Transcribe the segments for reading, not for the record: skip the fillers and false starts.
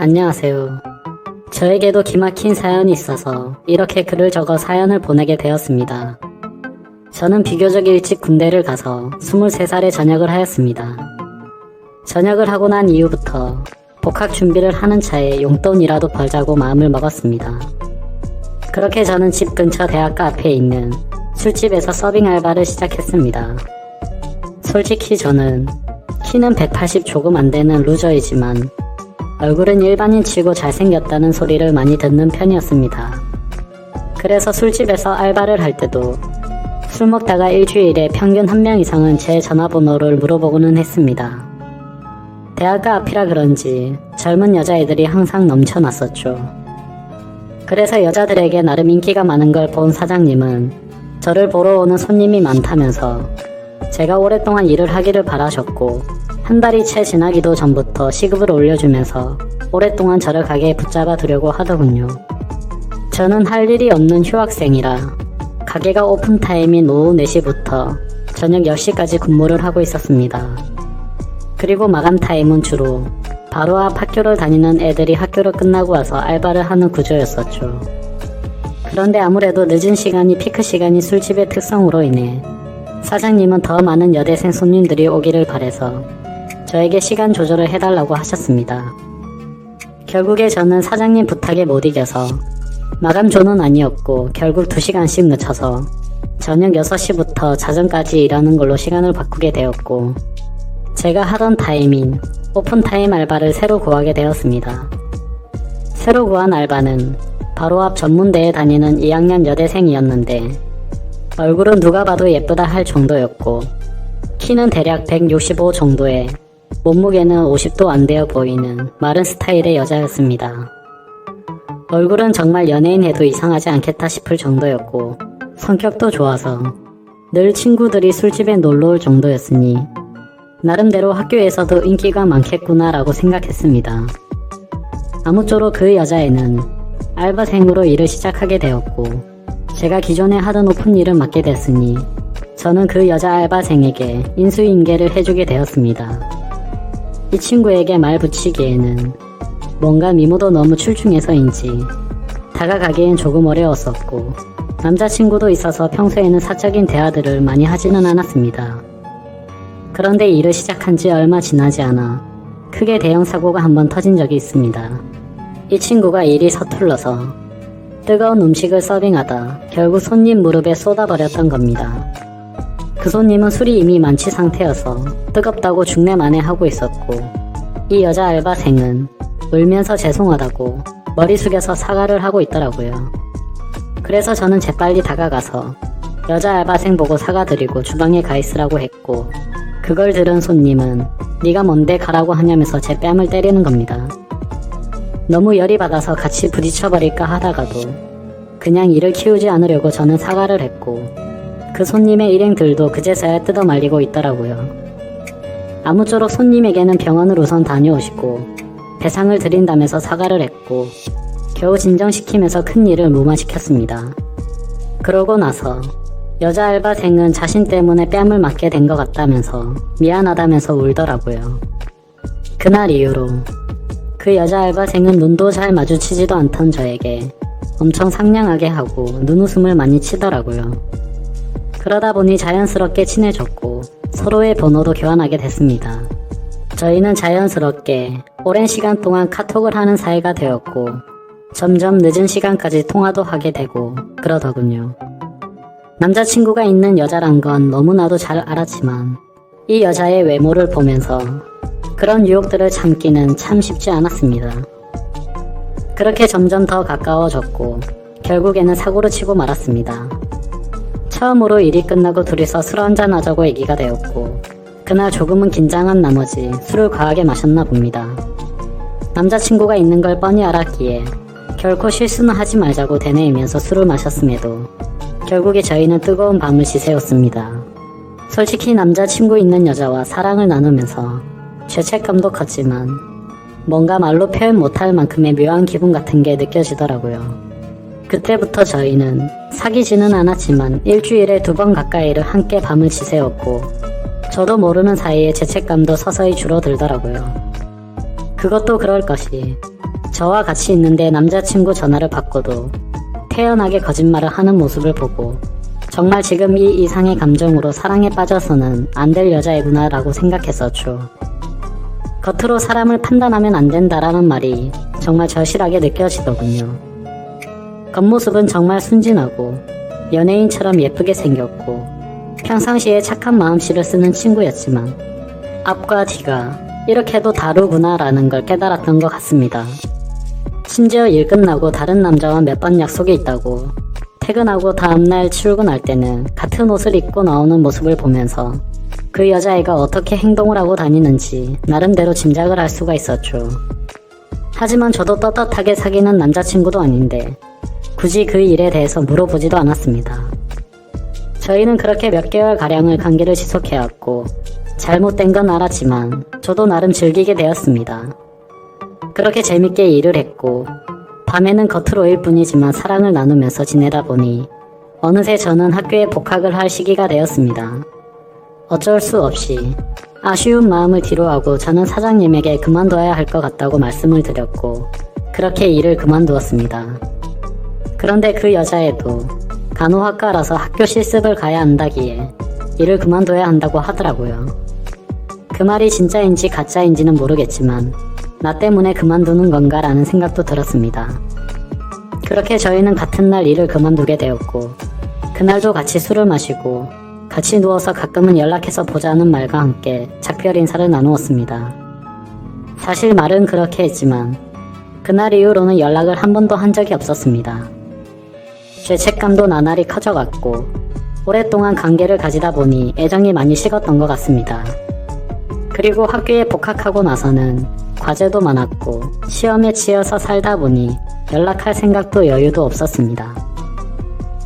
안녕하세요. 저에게도 기막힌 사연이 있어서 이렇게 글을 적어 사연을 보내게 되었습니다. 저는 비교적 일찍 군대를 가서 23살에 전역을 하였습니다. 전역을 하고 난 이후부터 복학 준비를 하는 차에 용돈이라도 벌자고 마음을 먹었습니다. 그렇게 저는 집 근처 대학가 앞에 있는 술집에서 서빙 알바를 시작했습니다. 솔직히 저는 키는 180 조금 안 되는 루저이지만 얼굴은 일반인 치고 잘생겼다는 소리를 많이 듣는 편이었습니다. 그래서 술집에서 알바를 할 때도 술 먹다가 일주일에 평균 한 명 이상은 제 전화번호를 물어보고는 했습니다. 대학가 앞이라 그런지 젊은 여자애들이 항상 넘쳐났었죠. 그래서 여자들에게 나름 인기가 많은 걸 본 사장님은 저를 보러 오는 손님이 많다면서 제가 오랫동안 일을 하기를 바라셨고 한 달이 채 지나기도 전부터 시급을 올려주면서 오랫동안 저를 가게에 붙잡아 두려고 하더군요. 저는 할 일이 없는 휴학생이라 가게가 오픈타임인 오후 4시부터 저녁 10시까지 근무를 하고 있었습니다. 그리고 마감타임은 주로 바로 앞 학교를 다니는 애들이 학교를 끝나고 와서 알바를 하는 구조였었죠. 그런데 아무래도 늦은 시간이 피크 시간인 술집의 특성으로 인해 사장님은 더 많은 여대생 손님들이 오기를 바래서 저에게 시간 조절을 해달라고 하셨습니다. 결국에 저는 사장님 부탁에 못 이겨서 마감조는 아니었고 결국 2시간씩 늦춰서 저녁 6시부터 자정까지 일하는 걸로 시간을 바꾸게 되었고 제가 하던 타임인 오픈타임 알바를 새로 구하게 되었습니다. 새로 구한 알바는 바로 앞 전문대에 다니는 2학년 여대생이었는데 얼굴은 누가 봐도 예쁘다 할 정도였고 키는 대략 165 정도에 몸무게는 50도 안 되어 보이는 마른 스타일의 여자였습니다. 얼굴은 정말 연예인 해도 이상하지 않겠다 싶을 정도였고 성격도 좋아서 늘 친구들이 술집에 놀러올 정도였으니 나름대로 학교에서도 인기가 많겠구나 라고 생각했습니다. 아무쪼록 그 여자애는 알바생으로 일을 시작하게 되었고 제가 기존에 하던 오픈 일을 맡게 됐으니 저는 그 여자 알바생에게 인수인계를 해주게 되었습니다. 이 친구에게 말 붙이기에는 뭔가 미모도 너무 출중해서인지 다가가기엔 조금 어려웠었고 남자친구도 있어서 평소에는 사적인 대화들을 많이 하지는 않았습니다. 그런데 일을 시작한 지 얼마 지나지 않아 크게 대형 사고가 한번 터진 적이 있습니다. 이 친구가 일이 서툴러서 뜨거운 음식을 서빙하다 결국 손님 무릎에 쏟아버렸던 겁니다. 그 손님은 술이 이미 만취 상태여서 뜨겁다고 중매만에 하고 있었고 이 여자 알바생은 울면서 죄송하다고 머리 숙여서 사과를 하고 있더라고요. 그래서 저는 재빨리 다가가서 여자 알바생 보고 사과드리고 주방에 가 있으라고 했고 그걸 들은 손님은 네가 뭔데 가라고 하냐면서 제 뺨을 때리는 겁니다. 너무 열이 받아서 같이 부딪혀버릴까 하다가도 그냥 일을 키우지 않으려고 저는 사과를 했고 그 손님의 일행들도 그제서야 뜯어말리고 있더라고요. 아무쪼록 손님에게는 병원을 우선 다녀오시고 배상을 드린다면서 사과를 했고 겨우 진정시키면서 큰 일을 무마시켰습니다. 그러고 나서 여자 알바생은 자신 때문에 뺨을 맞게 된 것 같다면서 미안하다면서 울더라고요. 그날 이후로 그 여자 알바생은 눈도 잘 마주치지도 않던 저에게 엄청 상냥하게 하고 눈웃음을 많이 치더라고요. 그러다 보니 자연스럽게 친해졌고 서로의 번호도 교환하게 됐습니다. 저희는 자연스럽게 오랜 시간 동안 카톡을 하는 사이가 되었고 점점 늦은 시간까지 통화도 하게 되고 그러더군요. 남자친구가 있는 여자란 건 너무나도 잘 알았지만 이 여자의 외모를 보면서 그런 유혹들을 참기는 참 쉽지 않았습니다. 그렇게 점점 더 가까워졌고 결국에는 사고를 치고 말았습니다. 처음으로 일이 끝나고 둘이서 술 한잔 하자고 얘기가 되었고 그날 조금은 긴장한 나머지 술을 과하게 마셨나 봅니다. 남자친구가 있는 걸 뻔히 알았기에 결코 실수는 하지 말자고 되뇌이면서 술을 마셨음에도 결국에 저희는 뜨거운 밤을 지새웠습니다. 솔직히 남자친구 있는 여자와 사랑을 나누면서 죄책감도 컸지만 뭔가 말로 표현 못할 만큼의 묘한 기분 같은 게 느껴지더라고요. 그때부터 저희는 사귀지는 않았지만 일주일에 2번 가까이를 함께 밤을 지새웠고 저도 모르는 사이에 죄책감도 서서히 줄어들더라고요. 그것도 그럴 것이 저와 같이 있는데 남자친구 전화를 받고도 태연하게 거짓말을 하는 모습을 보고 정말 지금 이 이상의 감정으로 사랑에 빠져서는 안 될 여자이구나 라고 생각했었죠. 겉으로 사람을 판단하면 안 된다라는 말이 정말 절실하게 느껴지더군요. 겉모습은 정말 순진하고 연예인처럼 예쁘게 생겼고 평상시에 착한 마음씨를 쓰는 친구였지만 앞과 뒤가 이렇게도 다르구나 라는 걸 깨달았던 것 같습니다. 심지어 일 끝나고 다른 남자와 몇 번 약속이 있다고 퇴근하고 다음날 출근할 때는 같은 옷을 입고 나오는 모습을 보면서 그 여자애가 어떻게 행동을 하고 다니는지 나름대로 짐작을 할 수가 있었죠. 하지만 저도 떳떳하게 사귀는 남자친구도 아닌데 굳이 그 일에 대해서 물어보지도 않았습니다. 저희는 그렇게 몇 개월가량을 관계를 지속해왔고 잘못된 건 알았지만 저도 나름 즐기게 되었습니다. 그렇게 재밌게 일을 했고 밤에는 겉으로일 뿐이지만 사랑을 나누면서 지내다 보니 어느새 저는 학교에 복학을 할 시기가 되었습니다. 어쩔 수 없이 아쉬운 마음을 뒤로하고 저는 사장님에게 그만둬야 할 것 같다고 말씀을 드렸고 그렇게 일을 그만두었습니다. 그런데 그 여자애도 간호학과라서 학교 실습을 가야 한다기에 일을 그만둬야 한다고 하더라고요. 그 말이 진짜인지 가짜인지는 모르겠지만 나 때문에 그만두는 건가 라는 생각도 들었습니다. 그렇게 저희는 같은 날 일을 그만두게 되었고 그날도 같이 술을 마시고 같이 누워서 가끔은 연락해서 보자는 말과 함께 작별 인사를 나누었습니다. 사실 말은 그렇게 했지만 그날 이후로는 연락을 한 번도 한 적이 없었습니다. 죄책감도 나날이 커져갔고 오랫동안 관계를 가지다 보니 애정이 많이 식었던 것 같습니다. 그리고 학교에 복학하고 나서는 과제도 많았고 시험에 치여서 살다 보니 연락할 생각도 여유도 없었습니다.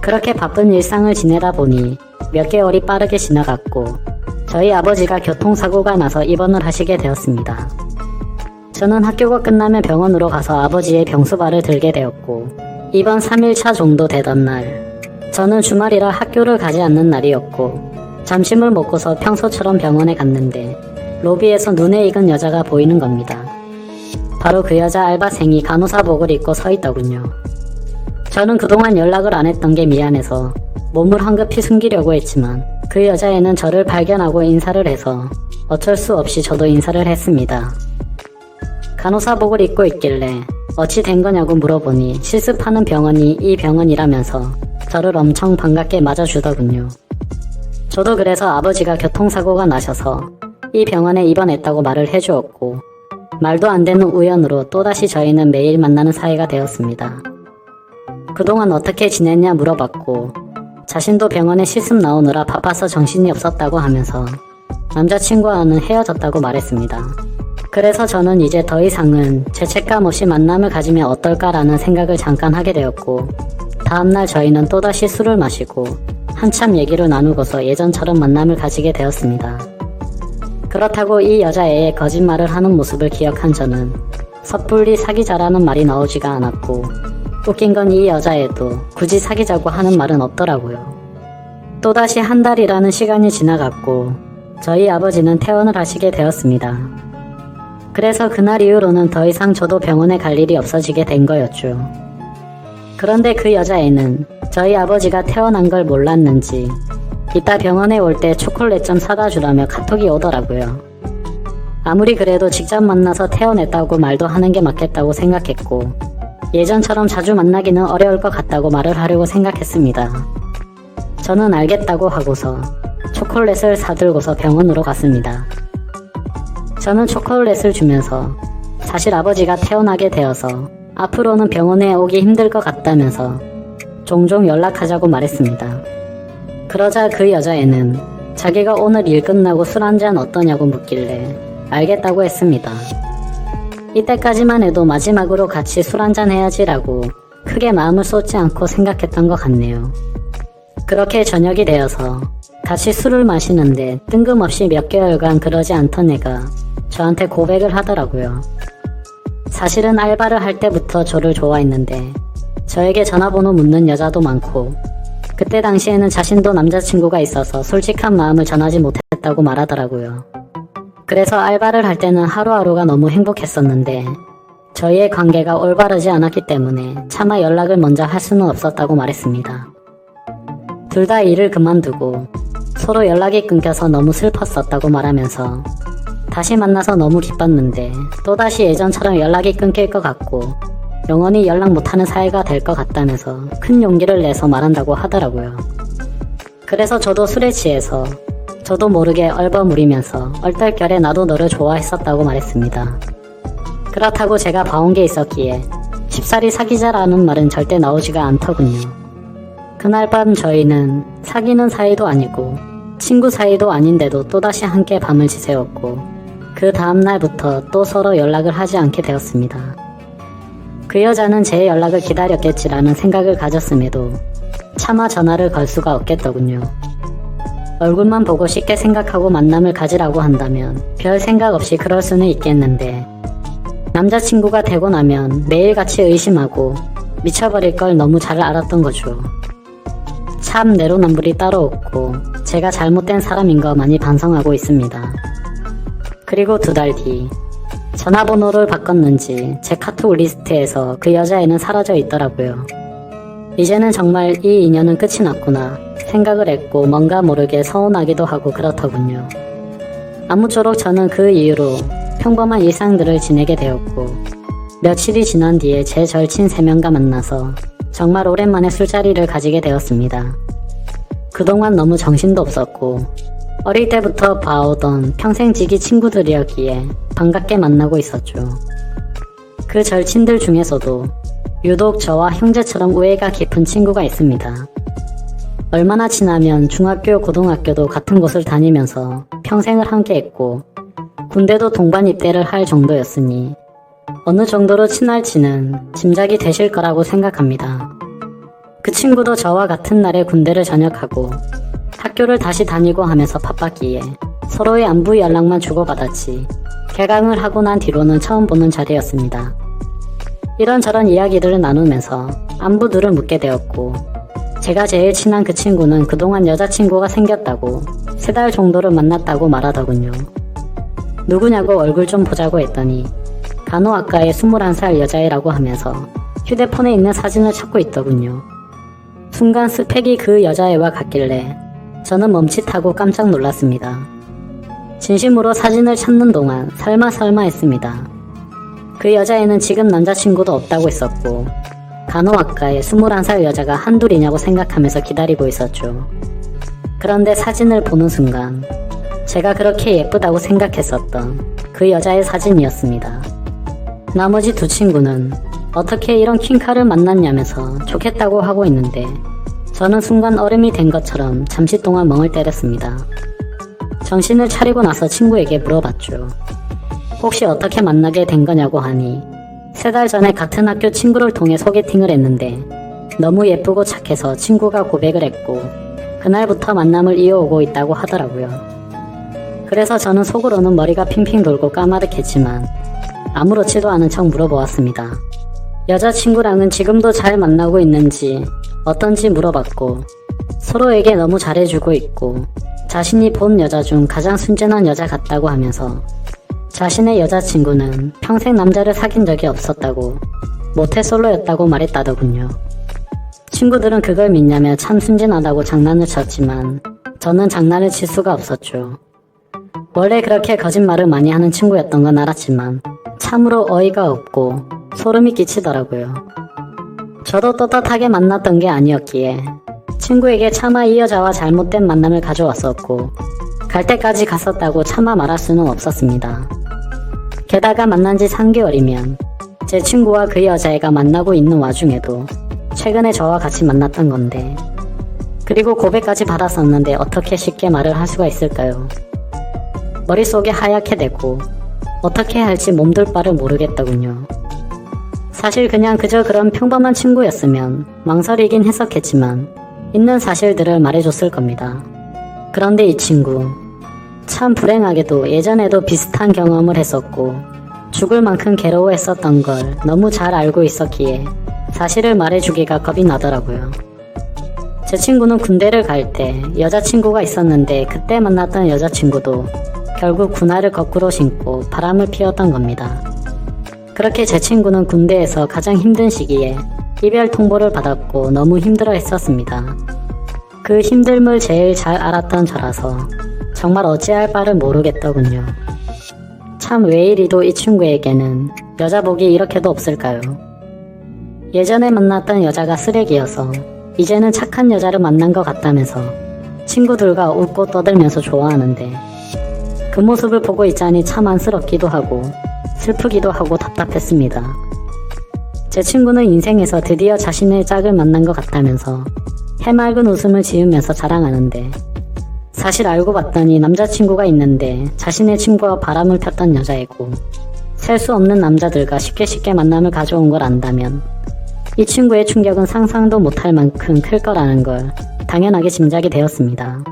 그렇게 바쁜 일상을 지내다 보니 몇 개월이 빠르게 지나갔고 저희 아버지가 교통사고가 나서 입원을 하시게 되었습니다. 저는 학교가 끝나면 병원으로 가서 아버지의 병수발을 들게 되었고 입원 3일차 정도 되던 날 저는 주말이라 학교를 가지 않는 날이었고 점심을 먹고서 평소처럼 병원에 갔는데 로비에서 눈에 익은 여자가 보이는 겁니다. 바로 그 여자 알바생이 간호사복을 입고 서 있더군요. 저는 그동안 연락을 안 했던 게 미안해서 몸을 황급히 숨기려고 했지만 그 여자애는 저를 발견하고 인사를 해서 어쩔 수 없이 저도 인사를 했습니다. 간호사복을 입고 있길래 어찌 된 거냐고 물어보니 실습하는 병원이 이 병원이라면서 저를 엄청 반갑게 맞아주더군요. 저도 그래서 아버지가 교통사고가 나셔서 이 병원에 입원했다고 말을 해주었고 말도 안 되는 우연으로 또다시 저희는 매일 만나는 사이가 되었습니다. 그동안 어떻게 지냈냐 물어봤고 자신도 병원에 실습 나오느라 바빠서 정신이 없었다고 하면서 남자친구와는 헤어졌다고 말했습니다. 그래서 저는 이제 더 이상은 죄책감 없이 만남을 가지면 어떨까라는 생각을 잠깐 하게 되었고 다음날 저희는 또다시 술을 마시고 한참 얘기를 나누고서 예전처럼 만남을 가지게 되었습니다. 그렇다고 이 여자애의 거짓말을 하는 모습을 기억한 저는 섣불리 사귀자라는 말이 나오지가 않았고 웃긴 건 이 여자애도 굳이 사귀자고 하는 말은 없더라고요. 또다시 한 달이라는 시간이 지나갔고 저희 아버지는 퇴원을 하시게 되었습니다. 그래서 그날 이후로는 더 이상 저도 병원에 갈 일이 없어지게 된 거였죠. 그런데 그 여자애는 저희 아버지가 퇴원한 걸 몰랐는지 이따 병원에 올 때 초콜릿 좀 사다 주라며 카톡이 오더라고요. 아무리 그래도 직접 만나서 퇴원했다고 말도 하는 게 맞겠다고 생각했고 예전처럼 자주 만나기는 어려울 것 같다고 말을 하려고 생각했습니다. 저는 알겠다고 하고서 초콜릿을 사들고서 병원으로 갔습니다. 저는 초콜릿을 주면서 사실 아버지가 퇴원하게 되어서 앞으로는 병원에 오기 힘들 것 같다면서 종종 연락하자고 말했습니다. 그러자 그 여자애는 자기가 오늘 일 끝나고 술 한잔 어떠냐고 묻길래 알겠다고 했습니다. 이때까지만 해도 마지막으로 같이 술 한잔 해야지라고 크게 마음을 쏟지 않고 생각했던 것 같네요. 그렇게 저녁이 되어서 같이 술을 마시는데 뜬금없이 몇 개월간 그러지 않던 애가 저한테 고백을 하더라고요. 사실은 알바를 할 때부터 저를 좋아했는데 저에게 전화번호 묻는 여자도 많고 그때 당시에는 자신도 남자친구가 있어서 솔직한 마음을 전하지 못했다고 말하더라고요. 그래서 알바를 할 때는 하루하루가 너무 행복했었는데 저희의 관계가 올바르지 않았기 때문에 차마 연락을 먼저 할 수는 없었다고 말했습니다. 둘 다 일을 그만두고 서로 연락이 끊겨서 너무 슬펐었다고 말하면서 다시 만나서 너무 기뻤는데 또다시 예전처럼 연락이 끊길 것 같고 영원히 연락 못하는 사이가 될 것 같다면서 큰 용기를 내서 말한다고 하더라고요. 그래서 저도 술에 취해서 저도 모르게 얼버무리면서 얼떨결에 나도 너를 좋아했었다고 말했습니다. 그렇다고 제가 봐온 게 있었기에 쉽사리 사귀자라는 말은 절대 나오지가 않더군요. 그날 밤 저희는 사귀는 사이도 아니고 친구 사이도 아닌데도 또다시 함께 밤을 지새웠고 그 다음날부터 또 서로 연락을 하지 않게 되었습니다. 그 여자는 제 연락을 기다렸겠지라는 생각을 가졌음에도 차마 전화를 걸 수가 없겠더군요. 얼굴만 보고 쉽게 생각하고 만남을 가지라고 한다면 별 생각 없이 그럴 수는 있겠는데 남자친구가 되고 나면 매일같이 의심하고 미쳐버릴 걸 너무 잘 알았던 거죠. 참 내로남불이 따로 없고 제가 잘못된 사람인 거 많이 반성하고 있습니다. 그리고 2달 뒤 전화번호를 바꿨는지 제 카톡 리스트에서 그 여자애는 사라져 있더라고요. 이제는 정말 이 인연은 끝이 났구나 생각을 했고 뭔가 모르게 서운하기도 하고 그렇더군요. 아무쪼록 저는 그 이후로 평범한 일상들을 지내게 되었고 며칠이 지난 뒤에 제 절친 3명과 만나서 정말 오랜만에 술자리를 가지게 되었습니다. 그동안 너무 정신도 없었고 어릴 때부터 봐오던 평생지기 친구들이었기에 반갑게 만나고 있었죠. 그 절친들 중에서도 유독 저와 형제처럼 우애가 깊은 친구가 있습니다. 얼마나 지나면 중학교, 고등학교도 같은 곳을 다니면서 평생을 함께 했고 군대도 동반 입대를 할 정도였으니 어느 정도로 친할지는 짐작이 되실 거라고 생각합니다. 그 친구도 저와 같은 날에 군대를 전역하고 학교를 다시 다니고 하면서 바빴기에 서로의 안부 연락만 주고받았지 개강을 하고 난 뒤로는 처음 보는 자리였습니다. 이런저런 이야기들을 나누면서 안부들을 묻게 되었고 제가 제일 친한 그 친구는 그동안 여자친구가 생겼다고 3달 정도를 만났다고 말하더군요. 누구냐고 얼굴 좀 보자고 했더니 간호학과의 21살 여자애라고 하면서 휴대폰에 있는 사진을 찾고 있더군요. 순간 스펙이 그 여자애와 같길래 저는 멈칫하고 깜짝 놀랐습니다. 진심으로 사진을 찾는 동안 설마 했습니다. 그 여자애는 지금 남자친구도 없다고 했었고 간호학과에 21살 여자가 한둘이냐고 생각하면서 기다리고 있었죠. 그런데 사진을 보는 순간 제가 그렇게 예쁘다고 생각했었던 그 여자의 사진이었습니다. 나머지 2 친구는 어떻게 이런 퀸카를 만났냐면서 좋겠다고 하고 있는데 저는 순간 얼음이 된 것처럼 잠시 동안 멍을 때렸습니다. 정신을 차리고 나서 친구에게 물어봤죠. 혹시 어떻게 만나게 된 거냐고 하니 3달 전에 같은 학교 친구를 통해 소개팅을 했는데 너무 예쁘고 착해서 친구가 고백을 했고 그날부터 만남을 이어오고 있다고 하더라고요. 그래서 저는 속으로는 머리가 핑핑 돌고 까마득했지만 아무렇지도 않은 척 물어보았습니다. 여자친구랑은 지금도 잘 만나고 있는지 어떤지 물어봤고 서로에게 너무 잘해주고 있고 자신이 본 여자 중 가장 순진한 여자 같다고 하면서 자신의 여자친구는 평생 남자를 사귄 적이 없었다고 모태솔로였다고 말했다더군요. 친구들은 그걸 믿냐며 참 순진하다고 장난을 쳤지만 저는 장난을 칠 수가 없었죠. 원래 그렇게 거짓말을 많이 하는 친구였던 건 알았지만 참으로 어이가 없고 소름이 끼치더라고요. 저도 떳떳하게 만났던 게 아니었기에 친구에게 차마 이 여자와 잘못된 만남을 가져왔었고 갈 때까지 갔었다고 차마 말할 수는 없었습니다. 게다가 만난 지 3개월이면 제 친구와 그 여자애가 만나고 있는 와중에도 최근에 저와 같이 만났던 건데 그리고 고백까지 받았었는데 어떻게 쉽게 말을 할 수가 있을까요? 머릿속이 하얗게 되고 어떻게 할지 몸둘 바를 모르겠더군요. 사실 그냥 그저 그런 평범한 친구였으면 망설이긴 했었겠지만 있는 사실들을 말해줬을 겁니다. 그런데 이 친구 참 불행하게도 예전에도 비슷한 경험을 했었고 죽을 만큼 괴로워했었던 걸 너무 잘 알고 있었기에 사실을 말해주기가 겁이 나더라고요. 제 친구는 군대를 갈 때 여자친구가 있었는데 그때 만났던 여자친구도 결국 군화를 거꾸로 신고 바람을 피웠던 겁니다. 그렇게 제 친구는 군대에서 가장 힘든 시기에 이별 통보를 받았고 너무 힘들어 했었습니다. 그 힘듦을 제일 잘 알았던 저라서 정말 어찌할 바를 모르겠더군요. 참 왜 이리도 이 친구에게는 여자복이 이렇게도 없을까요? 예전에 만났던 여자가 쓰레기여서 이제는 착한 여자를 만난 것 같다면서 친구들과 웃고 떠들면서 좋아하는데 그 모습을 보고 있자니 참 안쓰럽기도 하고 슬프기도 하고 답답했습니다. 제 친구는 인생에서 드디어 자신의 짝을 만난 것 같다면서 해맑은 웃음을 지으면서 자랑하는데 사실 알고 봤더니 남자친구가 있는데 자신의 친구와 바람을 폈던 여자이고 셀 수 없는 남자들과 쉽게 만남을 가져온 걸 안다면 이 친구의 충격은 상상도 못할 만큼 클 거라는 걸 당연하게 짐작이 되었습니다.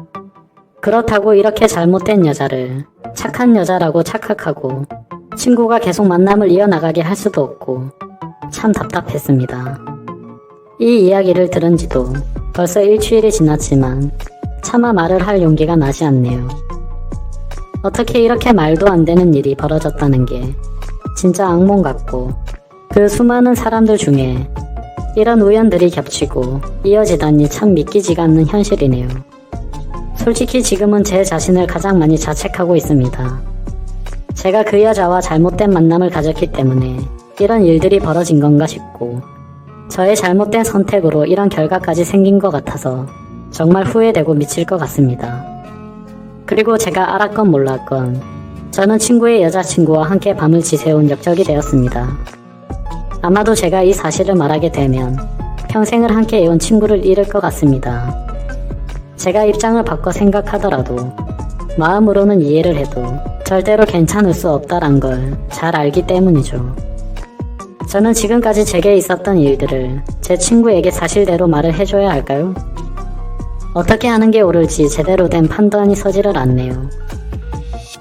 그렇다고 이렇게 잘못된 여자를 착한 여자라고 착각하고 친구가 계속 만남을 이어나가게 할 수도 없고 참 답답했습니다. 이 이야기를 들은 지도 벌써 일주일이 지났지만 차마 말을 할 용기가 나지 않네요. 어떻게 이렇게 말도 안 되는 일이 벌어졌다는 게 진짜 악몽 같고 그 수많은 사람들 중에 이런 우연들이 겹치고 이어지다니 참 믿기지가 않는 현실이네요. 솔직히 지금은 제 자신을 가장 많이 자책하고 있습니다. 제가 그 여자와 잘못된 만남을 가졌기 때문에 이런 일들이 벌어진 건가 싶고 저의 잘못된 선택으로 이런 결과까지 생긴 것 같아서 정말 후회되고 미칠 것 같습니다. 그리고 제가 알았건 몰랐건 저는 친구의 여자친구와 함께 밤을 지새운 역적이 되었습니다. 아마도 제가 이 사실을 말하게 되면 평생을 함께 해온 친구를 잃을 것 같습니다. 제가 입장을 바꿔 생각하더라도 마음으로는 이해를 해도 절대로 괜찮을 수 없다란 걸 잘 알기 때문이죠. 저는 지금까지 제게 있었던 일들을 제 친구에게 사실대로 말을 해줘야 할까요? 어떻게 하는 게 옳을지 제대로 된 판단이 서지를 않네요.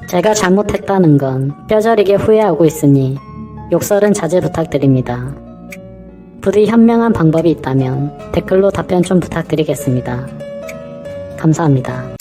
제가 잘못했다는 건 뼈저리게 후회하고 있으니 욕설은 자제 부탁드립니다. 부디 현명한 방법이 있다면 댓글로 답변 좀 부탁드리겠습니다. 감사합니다.